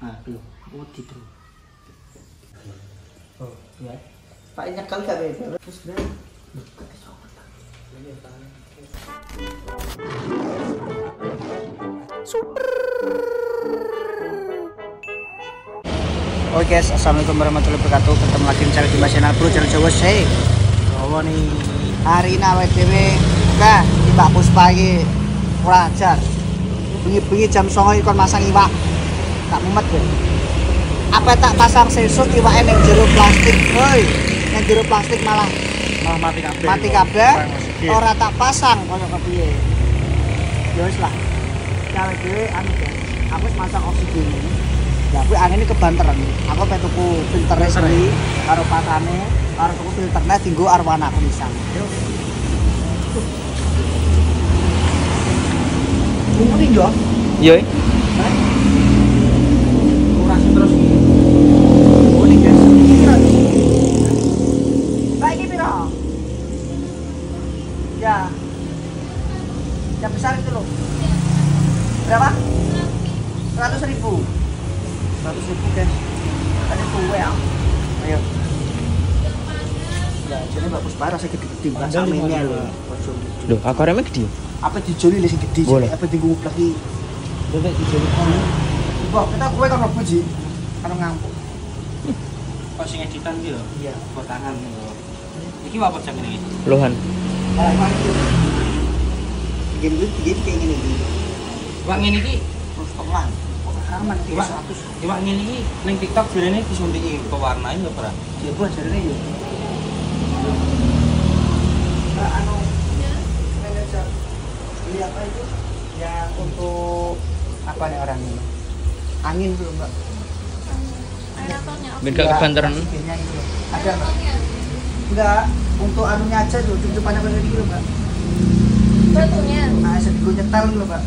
Nah, belum. Wedi, Bro. Oh, ya. Pak nyekel gak bebe? Terus Bro. Super. Oke guys, assalamualaikum warahmatullahi wabarakatuh. Ketemu lagi di channel Bro Jawa Jawa sih. Jawa nih. Hari ini awake dhewe buka di Mbak Puspa iki ora ajar. Bengi-bengi jam 09.00 kon masang iwak. Tak mumet kowe. Apa tak pasang sesuk iwake ning jero plastik. Woi, ning jero plastik malah mati kabeh. Mati kabeh. Ora tak pasang koyo kepiye. Ya wis lah. Awake dhewe anu guys. Aku wis masang oksigen ini. Ya kuwi angine kebanteran. Aku pengen tuku filtere sendiri karo pakane, karo tuku filternya dienggo arwana aku misal. Mungkin yo. Iya. Kurasi terus iki. Oh ini guys. Lah iki piro? Ya. Yang besar itu loh. Berapa? 100.000. 100.000 guys. Ada tuwe ya. Ayo. Ya, jadi Mbak Puspa rasa gede-gede Mbak samene lho. Loh, akareme gede. Apa dijoli lek sing gede sih? Apa diguplek iki? Dewek dijoli kono. Mbok, kita kowe kan mlebu Ji. Karo ngampuk. Kok sing editan iki lho? Iya, Potangan lho. Iki apa jam ini? Lohan. Ah, mari. Gini kayak gini. Iwak ngene iki Terus teman. Aman iwak 100. iwak ngene iki ning TikTok jarene disuntingi pewarnain lho, Pra. Ya gua jarene yo. Anu manajer ini apa itu yang untuk apa nih orang ini angin belum Mbak? Ben gak kebanteran. Oksigennya itu loh. Ada Mbak? Enggak, untuk anunya aja tuh cucupannya kayak gini loh Mbak. Batunya. Nah, sedikit nyetel loh Mbak.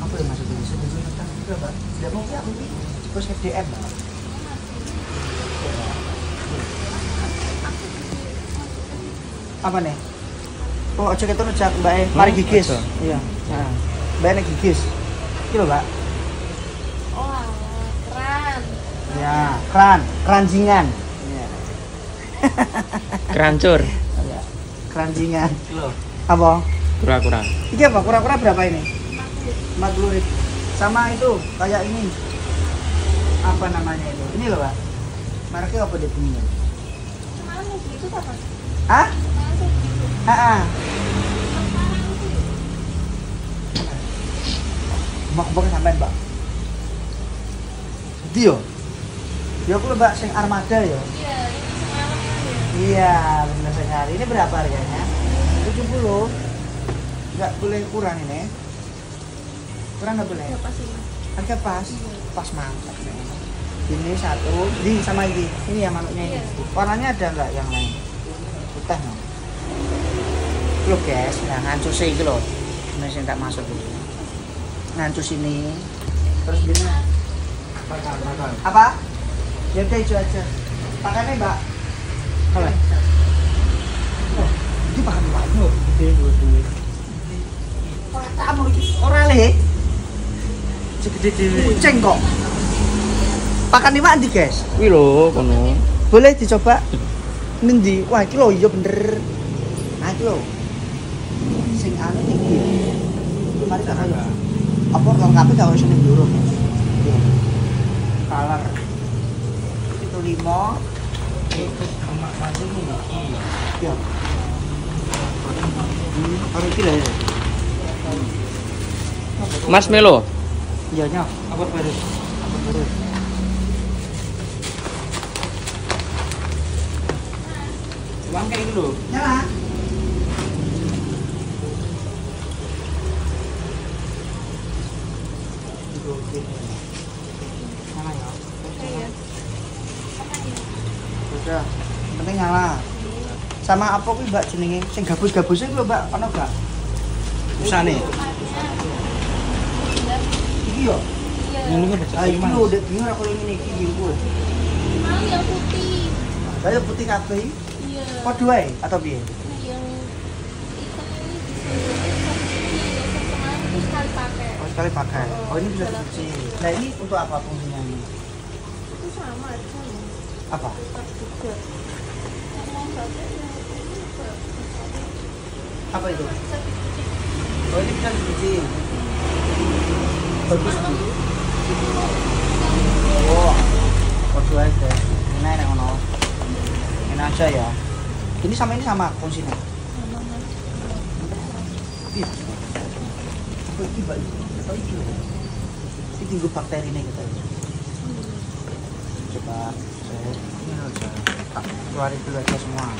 Apa yang maksudnya? Sedikit nyetel juga Mbak. Tidak mau kayak aku ini terus FDM Mbak. Apa nih? Oh, ojo keton aja Mbak. Mari gigis. Iya. Nah, Mbak nek gigis. Iki lho, Mbak. Oh, keran. Ya, keranjingan. Iya. Kerancur. Ya. Keranjingan. Lho, Apa? Kura-kura. Iki apa? Kura-kura berapa ini? 40.000. Sama itu, kayak ini. Apa namanya itu? Ini loh, Pak. Mereknya apa deh bunyinya? Mana sih itu apa? Hah? Mana sih itu? Heeh. Mau kebak sampean, Mbak. Dia. Ya aku Mbak sing armada ya. Iya, ini semalam ya. Iya, benar sekali. Ini berapa harganya? 70. Enggak boleh kurang ini. Kurang enggak boleh. Berapa sih? Harga pas. Pas mantap. Ini satu, ini sama ini. Ini ya manuknya ini. Iya. Warnanya ada enggak yang lain? Putih no. Loh guys, nah ngancus sih iki lho. Ini sing tak masuk dulu. Ngancus ini. Terus gini. Apa? Ya udah hijau aja. Pakannya Mbak. Kalau oh, ini pakan warna. Kamu lagi orang le. Segede kucing kok. Pakan ini mandi guys. Kuwi lho kono. Boleh dicoba. Ngendi? Wah, iki lho iya bener. Nah, iki lho. Sing anu iki. Mari tak ayo. Apa lengkapnya kalau sini dulu. Color. Itu 5. ikut emak maju iki. Ya. Hari iki lah ya. Mas Melo. Iya nya. Apa baru? Apa terus? Uang kayak gitu lho. Nyala. Nyala ya. Iya. Apa ya? Udah. Yang penting nyala. Sama apa kuwi Mbak jenenge? Sing gabus-gabus iku lho Mbak, ono gak? Usane. Iki yo. Iya. Ini kan Ah iki lho, dek bingung ora koyo ngene iki nginku. Mau yang putih. Lah yo putih kabeh. Iya. Padha wae atau piye? Yang hitam ini bisa. Yang kemarin itu sekali pakai. Oh sekali pakai. Oh ini bisa dicuci. Nah ini untuk apa fungsinya ini? Itu sama aja. Apa? Tetap juga. Yang mau pakai ya ini juga. Apa itu? Bisa dicuci. Oh ini bisa dicuci. Bagus Bu. Oh, waduh aja. Ini enak ono. Ini aja ya. Ini sama fungsinya. Iya. Apa ini Mbak? Apa ini? Ini tinggu bakteri nih kita. Coba saya ini aja. Tak keluarin dulu aja semua.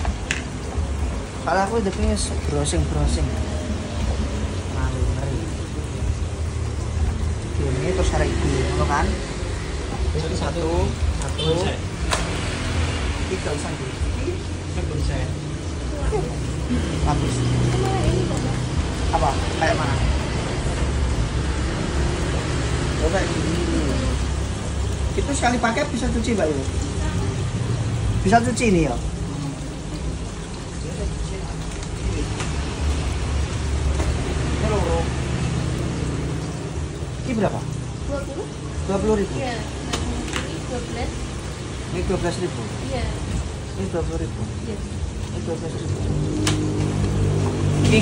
Soalnya aku udah pengen browsing. Malu ngeri. Ini terus hari itu, kan? Ini satu. Tiga usah dulu. Bagus. Apa? Kayak mana? Coba gini. Itu sekali pakai bisa cuci Mbak Ibu? Bisa cuci ini ya? Ini berapa? 20? 20.000. Iya. Ini 12. Ini 12.000. Iya. Ini 20.000. Iya. Ini 12.000. Ini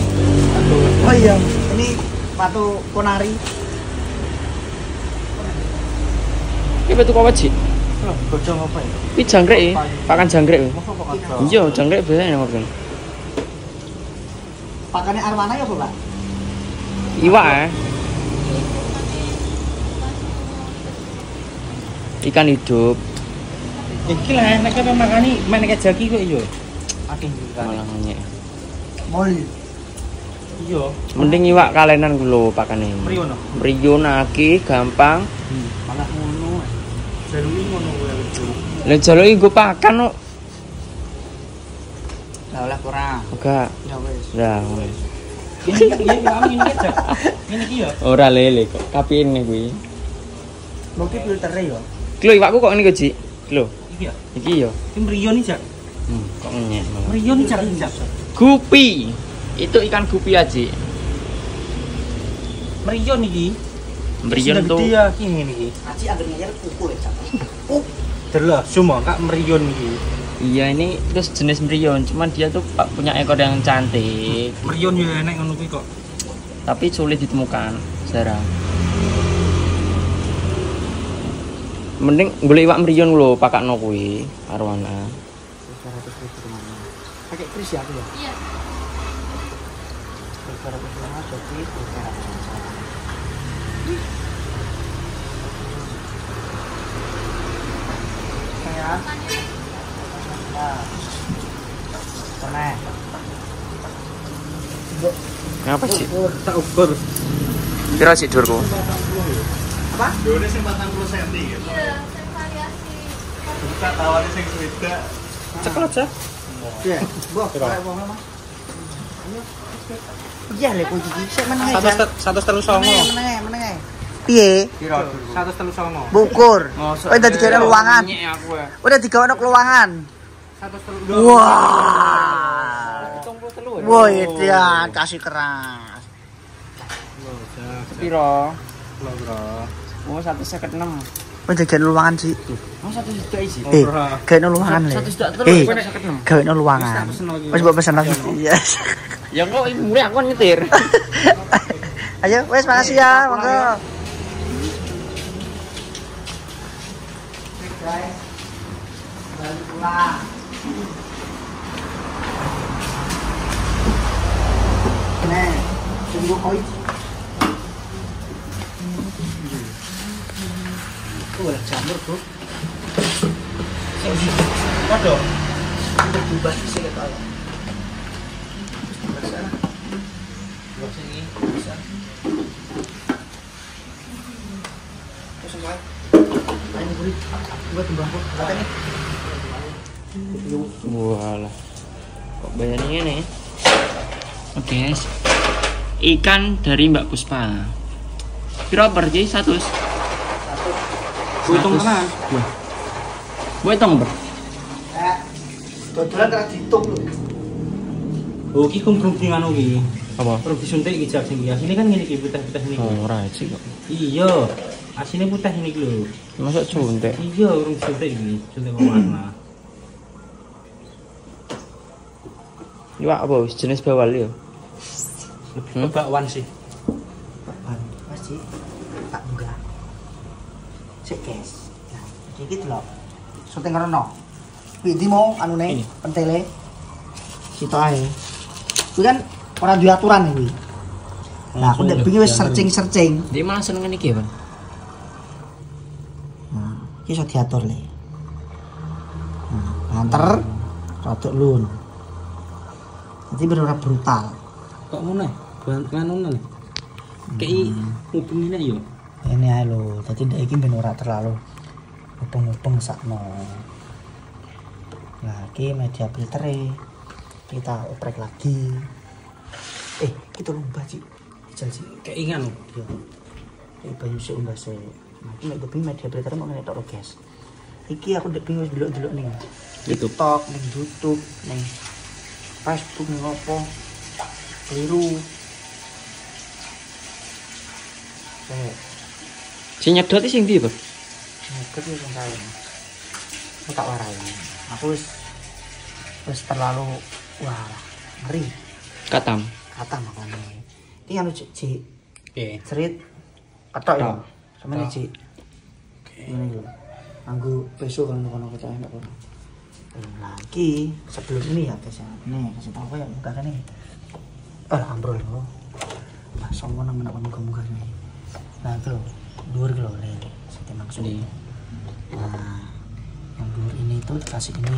oh iya, ini sepatu Ponari. Ini betul kau wajib. Loh, gojong apa ya? Ini jangkrik ya, pakan jangkrik. Masa kok ada? Iya, jangkrik biasanya nomor kan. Pakannya arwana ya, Pak? Iwak ya. Ikan hidup. Iki lah nek kowe makani main nek jaki kok yo. Akeh juga. Malah ngenyek. Mol. Iya. Mending iwak kalenan ku lho pakane. Mriyono. Mriyono aki gampang. Malah ngono. Jaluki ngono kowe itu. Lah jaluki nggo pakan kok. Lah oleh kurang. Enggak. Ya wis. Lah wis. Ini kami ini aja. Ini iki yo. Ora lele kok. Kapine kuwi. Mungkin filternya ya. Lho iwakku kok ngene kok, Ji? Lho, Iki ya. iki yo. Iki mriyon iki, Jak. Kok ngenyek malah. Mriyon iki, Jak. Gupi. Itu ikan gupi aja. Mriyon iki. Mriyon tuh. Dia iki ngene iki. Aci agar ngeyer kuku ya, Cak. Delok, semua kak mriyon iki. Iya ini terus jenis mriyon, cuman dia tuh punya ekor yang cantik, Mriyon yo enek ngono kuwi kok. tapi sulit ditemukan, jarang. Mending golek iwak mriyon lho, pakakno kuwi arwana. 300.000 mana? Pakai kris ya aku ya. Iya. 300 jadi 300. Ya. Nah. Pernah. Ngapa sih? Tak ukur. Pira sih dhuwurku? Apa? Dene sing 40 cm gitu. Iya, saya variasi. Bisa tawane sing swidak. Cekel aja. Iya. Boh, kayak boh Mas. Ayo. Iya lek kuwi iki sik meneng. 139. Meneng. Piye? Piro? 139. Bukur. Udah digawe luangan. Udah digawe luangan. 139. Wah. Wah, itu ya kasih keras. Piro? Lho, Bro. Oh, 156. Udah gawe luangan sih. Oh, 1 juta isi. Gawe luangan le. 1 juta terus, kowe nek 56. Gawe luangan. Wis mbok pesen lagi. Iya. Ya kok murah aku nyetir. Ayo, wes makasih ya, monggo. Guys, balik pulang. Nih, tunggu koi. Boleh jamur bro. Waduh. Berubah sih kata. Walah. Kok bayarnya nih? Oke, guys. Ikan dari Mbak Puspa. Piro berarti 100? Hitung tenan. Gue hitung ber. Dodolan tak dihitung lho. Oh, iki kumkrung ngono iki. Apa? Terus disuntik iki jak sing ini kan ngene iki putih-putih niku. Oh, ora sih kok. Iya. Asine putih niku lho. Masuk suntik. Iya, urung disuntik iki, suntik warna. Iwak apa wis jenis bawal ya? Lebih ke bakwan sih. Ban, Mas Ci. Tak buka. Sik, guys. Nah, iki lho. Syuting rono. Kuwi ndi mau anune Ini. pentele. Sitok ae. Kuwi kan ora duwe aturan kuwi. Nah, aku ndek bingung wis searching-searching. Dia malah seneng iki ya, Bang. Nah, iki iso diatur le. Nah, banter rodok lun. Jadi bener-bener brutal. Kok ngono ya? Ngono nih. Kayak hubungin aja yo. Ini ae lho, dadi ndek iki ben ora terlalu mubeng-mubeng sakno. Nah, iki media filtere. Kita oprek lagi. Kita lomba Ci. Ijal Ci. Kayak ingan lho. Yo. Iki bayu sik umbah sik. Nah, iki nek bingung media filtere mau ngene tok, guys. Iki aku ndek bingung wis delok-delok ning TikTok, ning YouTube, ning Facebook ning opo. Keliru. Si nyedot sing ndi, Bang? Ngeket wis wong kae. Aku tak warai. Aku wis terlalu wah, ngeri. Katam. Kata makane. Iki anu Ci, Oke. cerit ketok ya. Ketok. Sama nih Ci. Ini lho. Anggo besok kan kono kecah enak kono. Nah, iki sebelum ini ya guys ya. Nih, kasih tahu ya buka kan nih. Ambrol lho. Nah, sombong nang menak muga-muga nih. Nah, itu lho. Dhuwur ki lho le. Sing maksud. Ini. Nah, yang dhuwur ini tuh dikasih ini.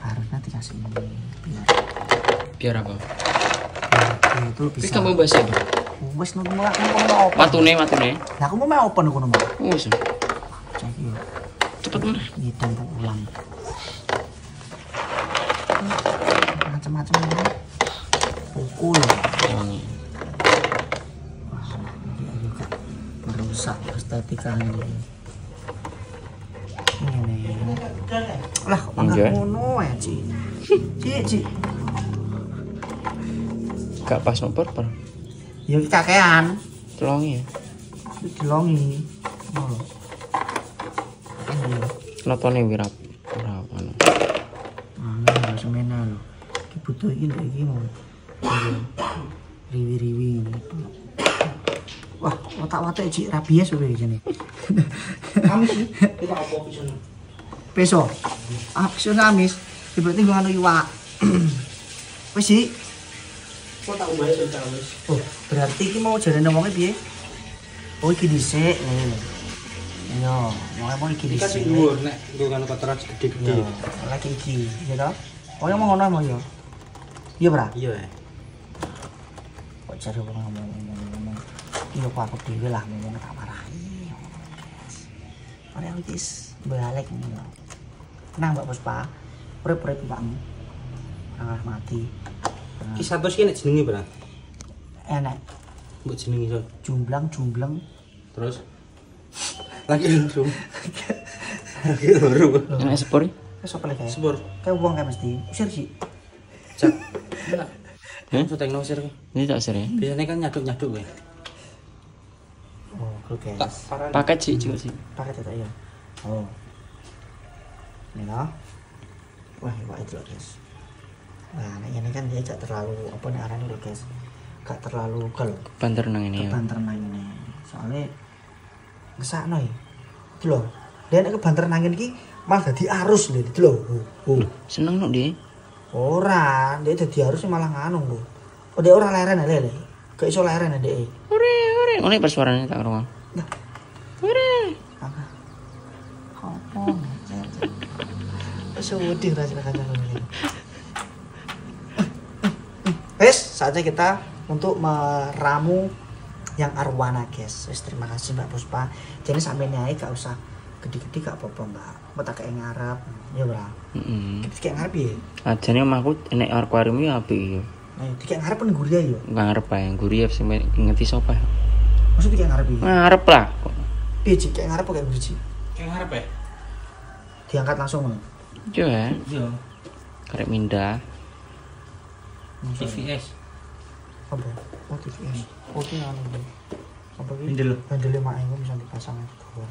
Harusnya dikasih ini. Biar apa? Biar itu Wis bisa. kamu bahas apa? Wes nunggu mau open. Matune. Nah, aku mau open kono mau. Wis. Cek yo. Cepet mana? Ngidam tak ulang. Macam-macam ini. Pukul. Wangi. Wah, dia juga merusak estetika ini. Ini. Lah, kok Enggak. ngono ya, Ci. Ci. Gak pas no purple. Ya iki kakean. Tolongi ya. Dilongi. Oh. Iya. Notone wirap. Ora ono. Nah, semena lho. Iki butuh iki lho iki mau. Riwi-riwi gitu. Wah, otak-otak Ci rabies kowe jane. Kamu sih kita apa pisan? Peso. Peso amis. Berarti gua anu iwak. Wis Ci. Kok tak ubah itu wis. Oh, berarti iki mau jarene wonge piye? Oh, iki dhisik. Yo, mau iki Iki dhisik. sing dhuwur nek nggo kan kotoran gede-gede. Yo, lagi iki, ya toh? Oh, yang mau ngono mau yo. Iya, Bra. Iya ya. Kok jare wong ngomong. Iya, kok aku dhewe lah ngomong tak marahi. Ora wis balik ngono. Tenang, Mbak Puspa. Urip-urip Mbakmu. Ora mati. Ki 100 ki nek jenenge berapa? Enak. Mbok jenenge iso. Jumbleng. Terus lagi loro. Lagi loro. Enak sepur. Wis apa lagi? Sepur. Kayak wong kayak mesti. Usir sih. Cak. Heh? Syuting nosir kowe. Ini tak seri. Biasanya kan nyaduk-nyaduk kowe. Oh, oke. Tak parah. Paket sih juga sih. Pakai tak ya. Oh. Ini loh. Wah, itu loh, guys. Nah, ini kan dia gak terlalu apa nih arahnya loh, guys. Gak terlalu Banter nang ini ya. kebanter nangin ini. Soalnya ngesakno ya. Itu loh. Dia nek kebanter nangin iki malah dadi arus lho, itu loh. Seneng no dia. Ora, dia dadi arus malah nganu lho. Oh, dia ora leren ya, Le. Gak iso leren ya, Dek. Ore. Ngene persuarane tak ngrungokno. Nah. Ore. Apa? Sedih rasanya. Wes, saatnya kita untuk meramu yang arwana, guys. Wes, terima kasih Mbak Puspa. Jadi sampai nyai gak usah gede-gede gak apa-apa, Mbak. Mau tak kayak ngarep, ya Bro. Heeh. Kayak ngarep ya. Ajane omahku enek akuarium ya apik yo. Nah, kayak ngarep pun gurih ya. Enggak ngarep ae, gurih sing ngeti sapa. Maksudnya kayak ngarep ya. Ngarep lah kok. Piye, Ci? Kayak ngarep apa kayak gurih? Kayak ngarep ya? Diangkat langsung ngono. Yo ya. Iya. Karek mindah. TVS. Apa? Oh, TVS. Oh, ini anu. Apa iki? Handle. Handle mak iku bisa dipasang ke bawah.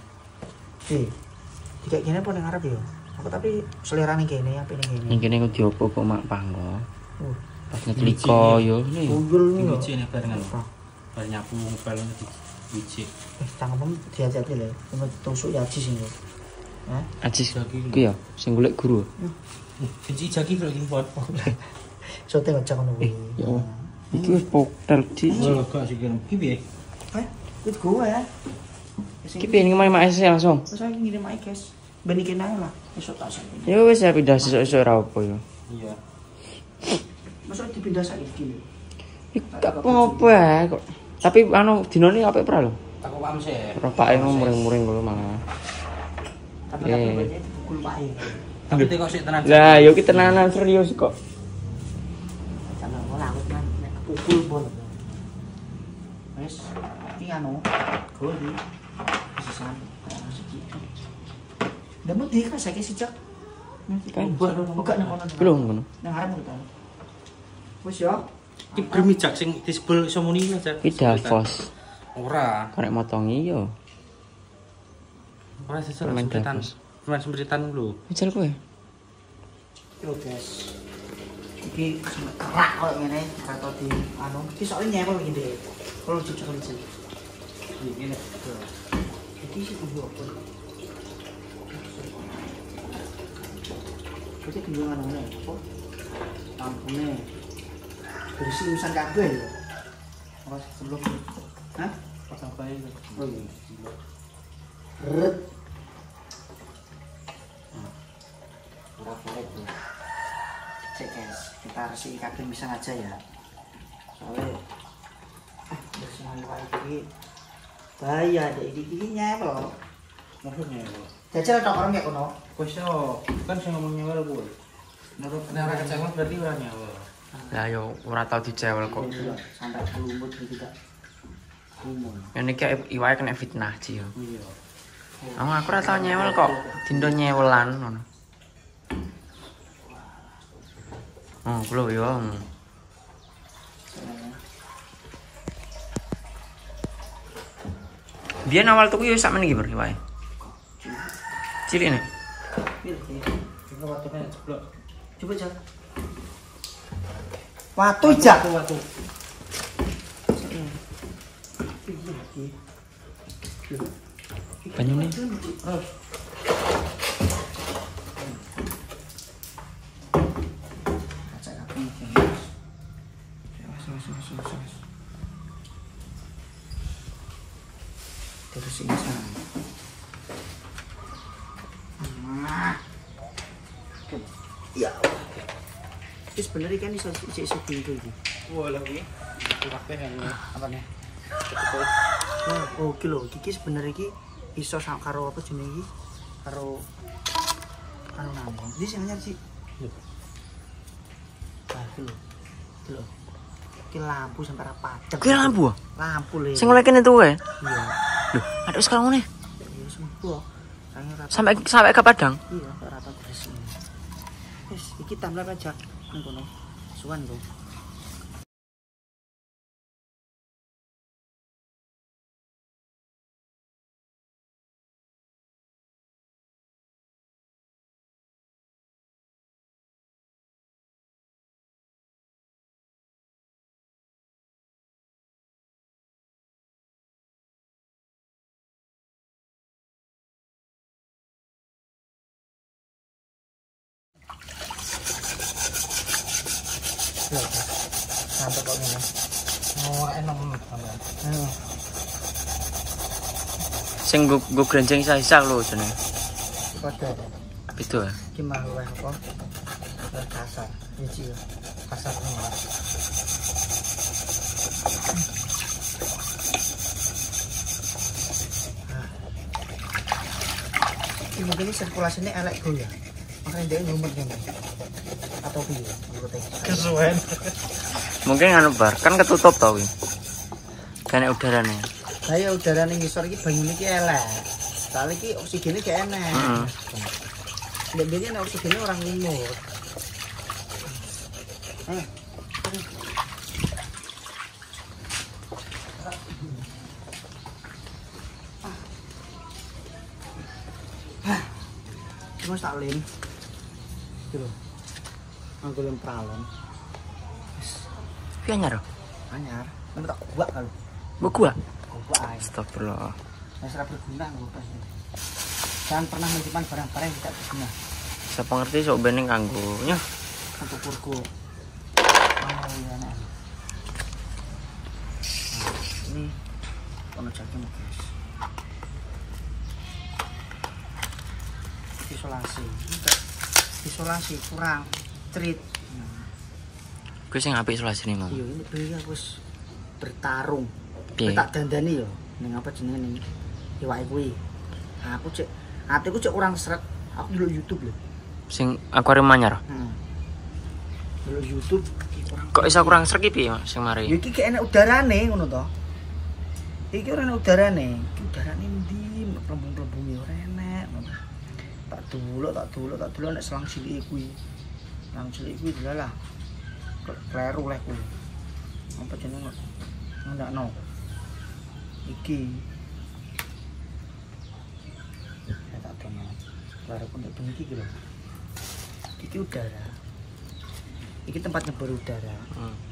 Jika gini apa yang Arab ya? Aku tapi selera nih kene apa ini kene? Yang kene kok diopo kok mak panggo. Pas nyetrika yo nih. Google nih. Wiji nih barengan. Apa? Bar nyapu ngepel di wiji. Cangkemmu diajak lho. Cuma tusuk ya aji sing. Hah? Ajis ku ya sing golek guru. Wiji jagi kok iki buat. Sote ngajak ngono kuwi. Ya. Iki wis potel di. Oh, gak sih kirim. Ki piye? Itu gua ya. Iki piye ngomong mak langsung. Terus aku ngirim aja guys. Ben iki nang lah. Besok tak sak. Ya wis ya pindah sesuk-sesuk ora apa ya. Iya. Masa dipindah saiki lho. Gak apa-apa ya kok. Tapi anu dinone apik pra lho. Aku paham sih. Ropake muring-muring lho malah. Tapi berarti pukul wae. Tapi kok sik tenan. Lah yo ki tenanan serius kok. Jangan ora aku kan nek pukul bol. Wes, iki anu, gol di sisan. Demo di ka saiki sejak. Kan. Buat buka nang kono. Belum ngono. Nang arep kita. Wes yo. Ki gremijak sing disebul iso muni aja. Iki Davos. Ora. Karek motongi yo. Ora sesuk Permen sempritan. Davos. Permen sempritan lho. Ijal kowe. Yo guys. Iki kerak kok ngene atau di anu iki soalnya nyepel iki Dek. Kalau cucuk lucu. Iki nek. Iki sih kudu apa? Iki kudu anu ngene. Kok tampune bersih urusan kabeh lho. Awas sebelum. Hah? Pasang bae. Oh iya. Ret. Ora-ora bro. Cek guys, kita resiki kabeh bisa aja ya. Soalnya bersih wae iki. Bahaya deh iki nyepel. Maksudnya Jajal tok orang kayak kono. wis yo, kan sing ngomong nyawel kuwi. Menurut Nek ora kecewa berarti ora nyawel. Lah yo ora tau dicewel kok. Sampai lumut gitu tak. Umum. Ini kayak iwae kena fitnah sih yo. Iya. Aku ora tau nyewel kok. Dindo nyewelan ngono. Oh, kulo yo. Biyen awal tuku yo sak meniki bar iwae. Cilik nek. Kita waktunya jeblok. Coba jak. Watu jak. Watu. Banyune. Terus. Kacak apa iki? Terus ini sana. Ya. Ini sebenarnya kan iso pintu iki. Wah, lagi. Kabeh yang Apa nih? Oh, iki lho, iki sebenarnya iki iso karo apa jenenge iki? Karo anu nang. Iki sing anyar sih. Ah, iki lho. Iki lho. Iki lampu sampai ra padhek. Kuwi lampu. Lampu le. Sing oleh kene tuh kae. Iya. Loh, ada sekarang ngene. Ya sembuh. Sayang rata. Sampai ke Padang. Iya, rata beres ini. Wis, iki tambah aja nang kono. Suwan to. Sampai kok ngene. Oh, enak banget sampean. Sing go grenjeng sisa lho jenenge. Kode. Itu ya. Iki mau wae apa? Kasar. Iki ya. Kasar banget. Ini mungkin sirkulasinya elek go ya. Makanya dia nyumet gini. Atau piye menurut Kesuwen. Mungkin anu bar, kan ketutup tau iki. Kene udarane. Lah ya udarane ngisor iki banyune iki elek. Soale iki oksigene gak enak. Heeh. Nek biyen oksigene orang ngumur. Cuma tak lem. Iki lho. Anggo lem pralon. Wis Piye anyar? anyar. Nek tak kuak kalau. Mbok gua. Kuak ae. Astagfirullah. Wis ra berguna nggo pas. Jangan pernah menyimpan barang-barang yang tidak berguna. Siapa ngerti sok bening kanggonya. Untuk kurku. Oh iya nek. Ini ono jagung guys. Isolasi kurang cerit. Gue sing apik isolasi nih, Mam. Iya ini beli aku wis bertarung. Piye? Tak dandani yo ning apa jenenge ning iwake kuwi. Aku cek atiku cek kurang seret. Aku dulu YouTube lho. Sing akuarium anyar. Dulu YouTube kurang. Kok iso kurang srek iki piye, sing mari? Ya iki gak enak udarane ngono to. Iki ora enak udarane. Iki udarane ndi? Plembung-plembunge ora enak ngono. Tak dulu nek selang cilike kuwi. Selang cilik kuwi delalah. Kleru leh kuwi. Apa jenenge? Ndakno. Iki. Ya tak dono. Kleru pun tak iki lho. Iki udara. Iki tempat nyebur udara.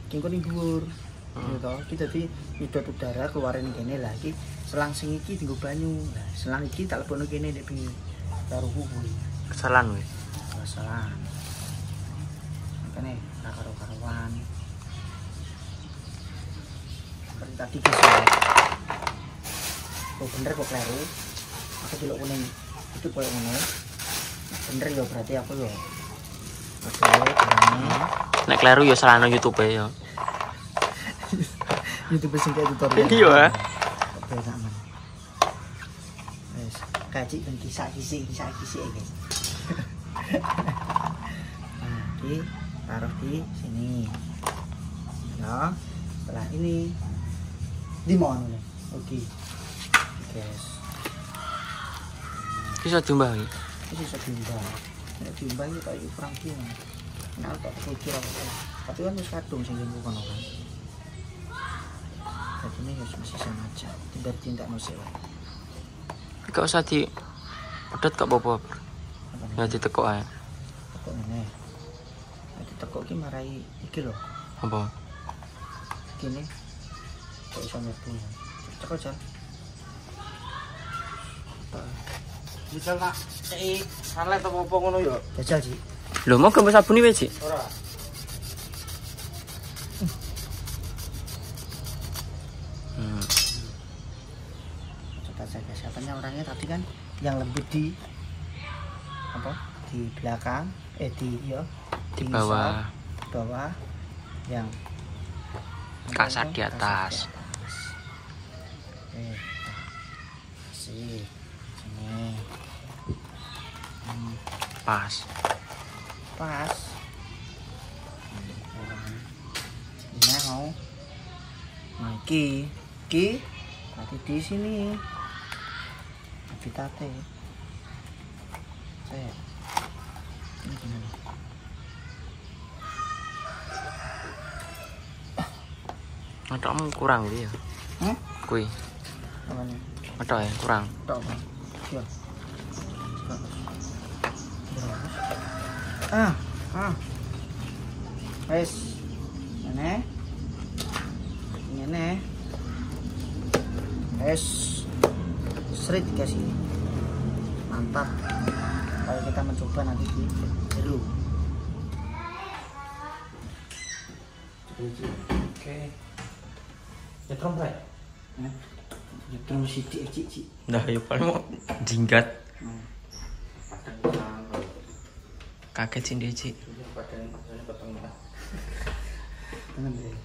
Iki kok ning dhuwur. Ya toh, iki dadi nyedot udara keluarin kene lah iki selang sing iki dienggo banyu. Nah, selang iki tak lebokno kene nek pinggir karuku kuwi. Kesalahan weh. Kesalahan. Makane ra karo-karuan. Seperti tadi guys. Oh bener kok kleru. Aku delok kuning itu koyo ngono. Bener ya berarti aku yo. Oke, barangnya. Nek kleru ya salahno YouTube ya. YouTube sing kayak tutorial. Iya. Oke, sama. Wes, kaji dan kisah-kisih guys. Nah, di taruh di sini. Ya, setelah ini di mana nih? Oke. Guys. Iso diumbah iki. Ini bisa diumbah. Nek diumbah iki kayak kurang kian. Nah, tak pikir apa. Tapi kan wis kadung sing bukan kan. Jadi ini harus masih sama aja. Tidak tindak musik. Gak usah di pedet kok apa-apa. Ya ditekuk ae. Tekuk ngene. Nek ditekuk ki marai iki lho. Apa? Gini. Kok iso mlebu. Cek aja. Misal tak cek salah apa-apa ngono ya. Jajal sih. Lho mau gambar sabun iki, Cik? Ora. Coba saya guys, katanya orangnya tadi kan yang lembut di apa? Di belakang, di Bawah. bawah yang Kasar di atas. Sih. Sini. Pas. Pas. Ini mau. Nah, iki tadi di sini. Habitate. Saya. Ini gimana? Adokmu kurang iki ya. Kuwi. Apa nih? Adok ya kurang. Tok, Bang. Iya. Wes. Ngene. Wes. Seret dikasih. Mantap. Kalau kita mencoba nanti di jeru. Oke. Nyetrum rek. Nyetrum sithik. Nah, ya paling mau jinggat. Kaget sih dia, Cik. Tenang deh.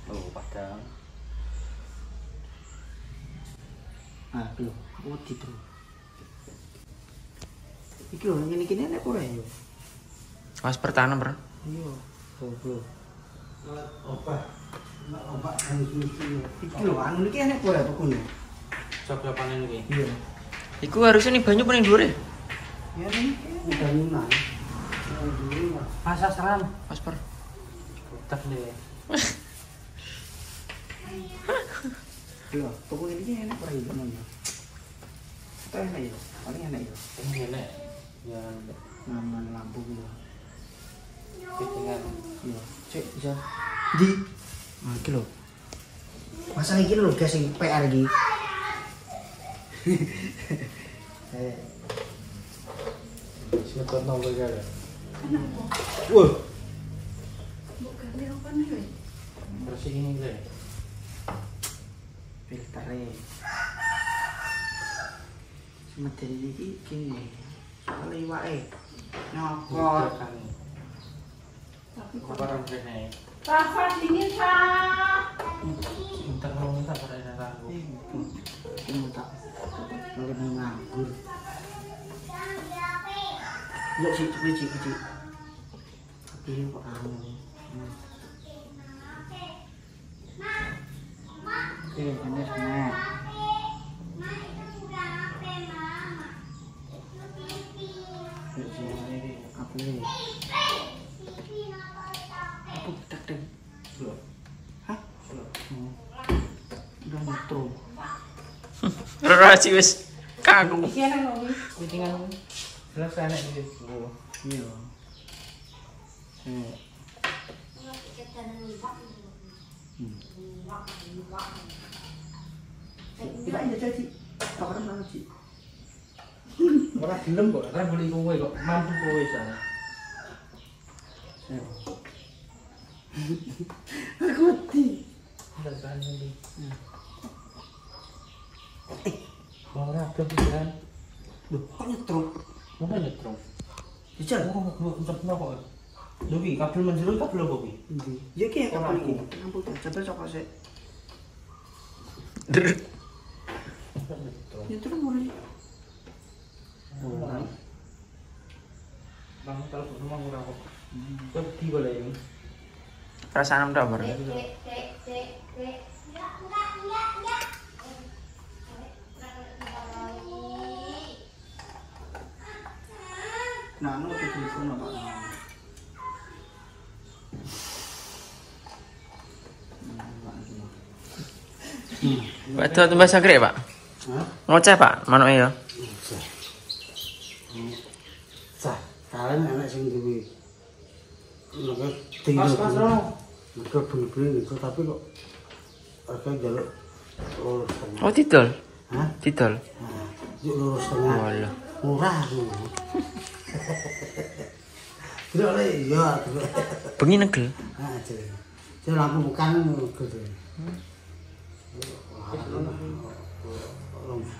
Oh, padang. Bro. Wedi, Bro. Iki lho ngene-ngene nek ora ya. Mas pertahanan, Bro. Iya. Bro. Obat iki lho anu iki enek ora tukune. Coba panen iki. Iya. Iku harusnya nih banyu paling dhuwur ya. Ya ini bangunan. Asas-asaran. Mas Per. Tak deh. Iya, toko ini enak ora ya namanya. Itu enak ya, paling enak ya. Ini enak. Ya, Naman lampu gitu. fittingan. Iya, cek bisa. Di. Nah, iki lho. Masang iki lho guys sing PR iki. Sempat nongol kali. Wah, Bukan dia apa nih? Bersih ini deh. filtere. Semedel iki kene. Kalau iwake nyokot. Tapi Apa orang kene? Rafa dingin Pak. Minta kalau minta pada enak aku. Ini tak. Lagi nganggur. Ya sih, cik. Ini kok anu. Oke, ini semua. Aku ini. Aku tak deh. Hah? Udah nyetrum. Ora sih wis kaku. Iki enak lho, fittingan. Jelas enak iki. Oh. Iya. Tidak ada jadi. Kapan mana sih? Ora gelem kok, ora boleh kowe kok mampu kowe sana. Aku mati. Udah kan ini. Ora ada pikiran. Loh, kok nyetrum? Mana nyetrum? Jajal. Oh, untuk kok. Lho iki kabel menjero kabel apa iki? Ndi? Ya ki Ora kabel iki. aku. Ampun, coba saka sik. Nyetrum ora. Ora. Bang kalau rumah ora kok. Kok di boleh ini. Perasaan ndak bar. Nah, anu ke telepon apa? Pak itu tambah sakit Pak. Hah? Ngoceh Pak, manuke ya. Sah, kalian anak sing duwe. Nek Pas rono. Mereka beli-beli itu tapi kok harga jaluk lurus tengah. Oh, didol. Hah? Didol. Nah, yuk lurus tengah. Walah. Murah tuh. Tidak oleh, iya. Bengi negel. Nah, jadi lampu bukan gitu.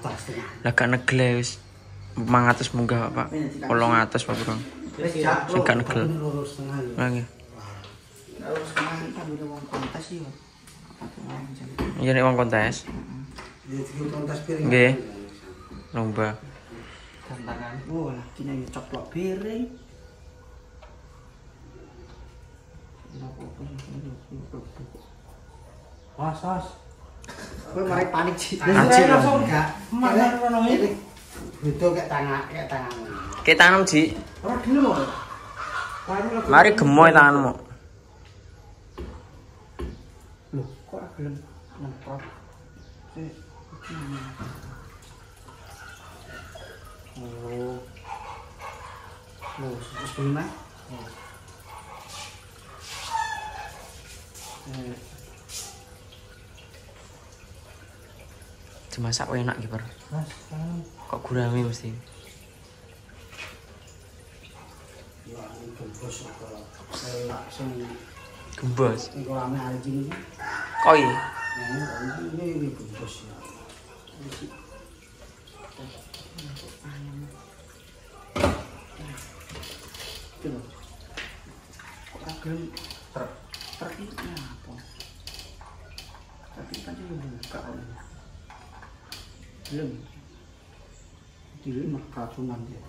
Tas tengah. Lah gak negel ya, wis 500 munggah Pak. 800 Pak Bro. Sing gak negel. Lurus tengah. Lah nggih. Lurus tengah kita bisa mau kontes ya. Apa tuh yang jadi? Iya nek wong kontes. Ya bikin kontes piring. Nggih. Lomba. Tantangan. Oh, lah kini coplok piring. Was. Kowe mari panik sih. Anjir. Enggak. Mana rono iki? Itu kayak tangan. Ki tanam Ji. Ora gelem kok. Mari gemoy tanganmu. Loh, kok ora gelem nempel. Oh. Loh, terus gimana? Dimasak enak gitu. Mas, Kok gurame mesti. Ya, ini gembos apa? Saya sing Gembos. rame anjing ini. Koi. Ini gembos ya. Itu loh. Kok agak truk itu kenapa? Tapi kan juga buka olehnya. Belum. Dili mah keracunan dia.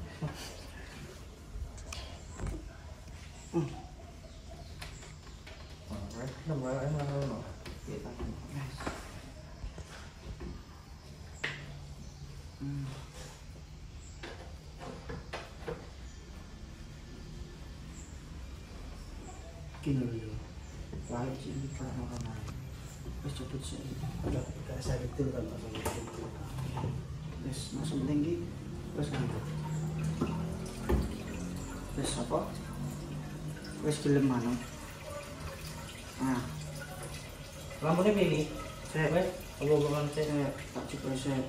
Kini dulu. Wajib kita makan. Wis cepet sih. Enggak sakit itu kan pas. Wis langsung tinggi. Wis nganggo. Wis apa? Wis gelem anu. Nah, Lampunya piye iki? saya Wes, obo-oboan sih. tak coba saya.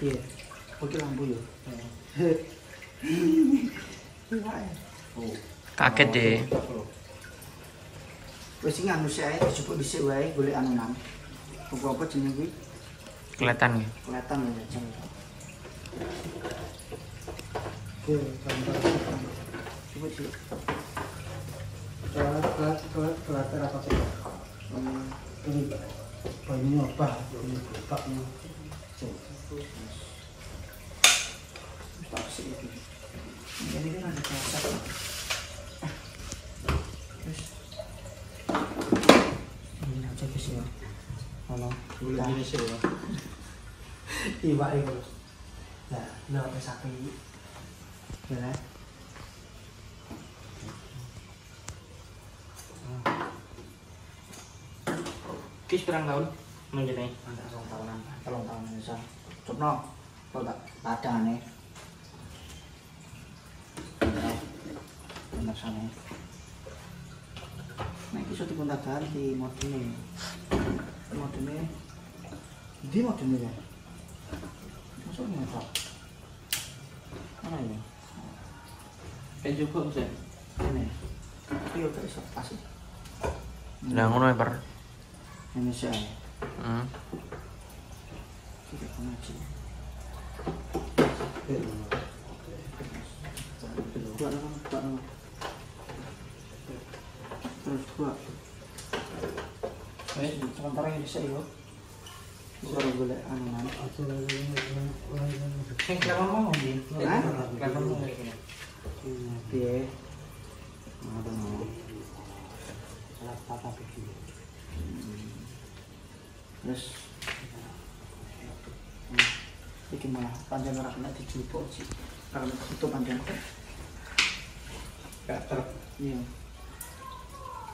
Iya, oke lampu ya. Oh, Kaget deh. wis sing anu saya coba dhisik wae golek anu nang. Apa-apa jeneng kuwi? Kelihatan ya. Kelihatan ya jeng. Oke, gambar. Coba sih. Kelihatan apa sih? Ini banyak apa? Ini bapaknya. Tak sih iki. Ini kan ada kelihatan. Terus ini aja guys ya. Halo, Boleh gini sih ya. iwak itu. Nah, lo wis sapi. Ya. Kis pirang tahun menjene? Antara 2 tahunan, 3 tahun bisa. Cupno, kok tak padane. Bener sana. Nah, iki sudah dikontak ganti modene. Modene. Di modene ya. Maksudnya apa? Mana ini? Kayak juga bisa. Ini. Iya, gak iso pas. Lah ngono ya, Per. Ini saya. Hmm. Tidak pengaji. Terus dua. Sementara ini saya yuk. Baru boleh anu nang. Sing kelihatan mau ndi? Hah? Kelihatan mau ngene. Piye? Ada mau. Salah papa begini. Terus iki malah panjang ora kena dijupuk sih. Karena itu panjang. Gak ter. Iya.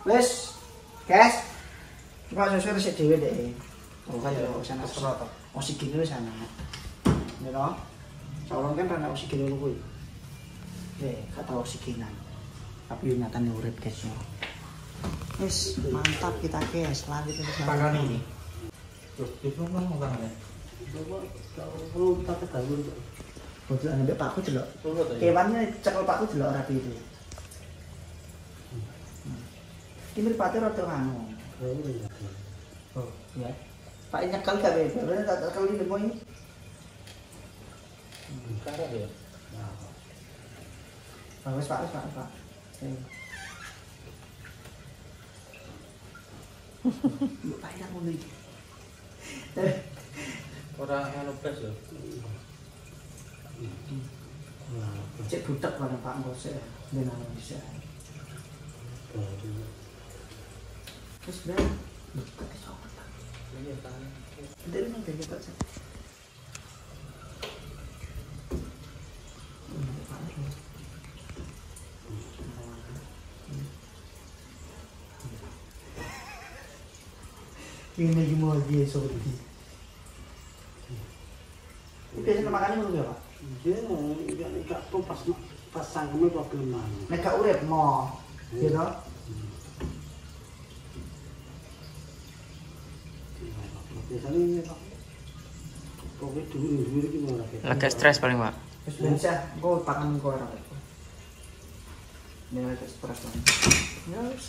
Wes, guys. Coba sesuai resik dhewe deh. Oh kan ya sana Serata. oksigen wis ana. Ya toh? Saurung kan ana oksigen ngono kuwi. Kata oksigenan. Tapi nyatane urip guys yo. Wis mantap kita guys, lari terus. Pakan ini. Tuh, itu kan makan ya. Kalau kita ketahui itu. Betul ana Pakku delok. Kewannya cekel Pakku delok rapi itu. Iki mripate rada anu. Oh, ya. Pak nyekel gak bebas, tak cekel iki lho iki. Karat ya. Wis Pak, wis Pak. Mbok pae nang ngono iki. Orang anu pes ya. Cek butek mana Pak Ngosek ben ana bisa. Terus ben butek iso. Iya kan. Dari nang dari Pak. Ini lagi mau dia seperti. Biasanya makannya ngono ya, Pak? Dia enggak tuh pas sangkeme problem mana. Nek gak urip mo. Ya toh? Biasanya ini Pak. Pokoknya dulu gimana Pak? Lega stres paling, Pak. Wis bisa, engko pakan engko ora. Nek stres. Ya wis.